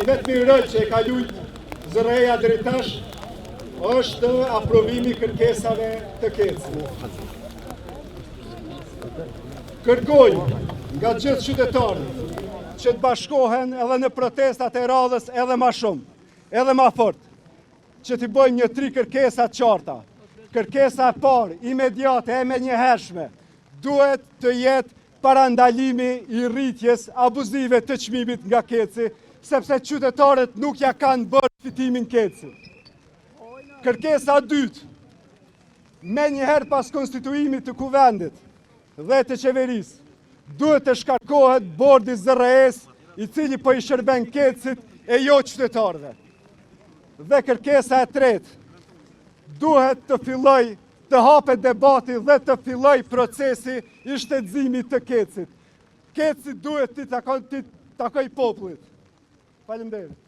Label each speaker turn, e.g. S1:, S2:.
S1: vetëmi rëllë që e ka lujt zëreja dritash është aprovimi kërkesave të Kecit. Kërkoj nga gjithë qytetarët që të bashkohen edhe në protestat e radhës edhe ma shumë, edhe ma fort, që të bëjmë një 3 kërkesa të qarta. Kërkesa e parë, imediate e menjëhershme, duhet të jetë parandalimi i rritjes abuzive të çmimit nga Keci, sepse qytetarët nuk ja kanë bërë fitimin Keci. Kërkesa dytë, menjëherë pas konstituimit të kuvendit dhe të qeverisë, duhet të shkarkohet bordi ZRS i cili po i shërben Kecit e jo qytetarëve. Dhe kërkesa e tretë, duhet të filloj të hapet debati dhe të filloj procesi i shtetëzimit të Kecit. Keci duhet të takoj popullit. Faleminderit.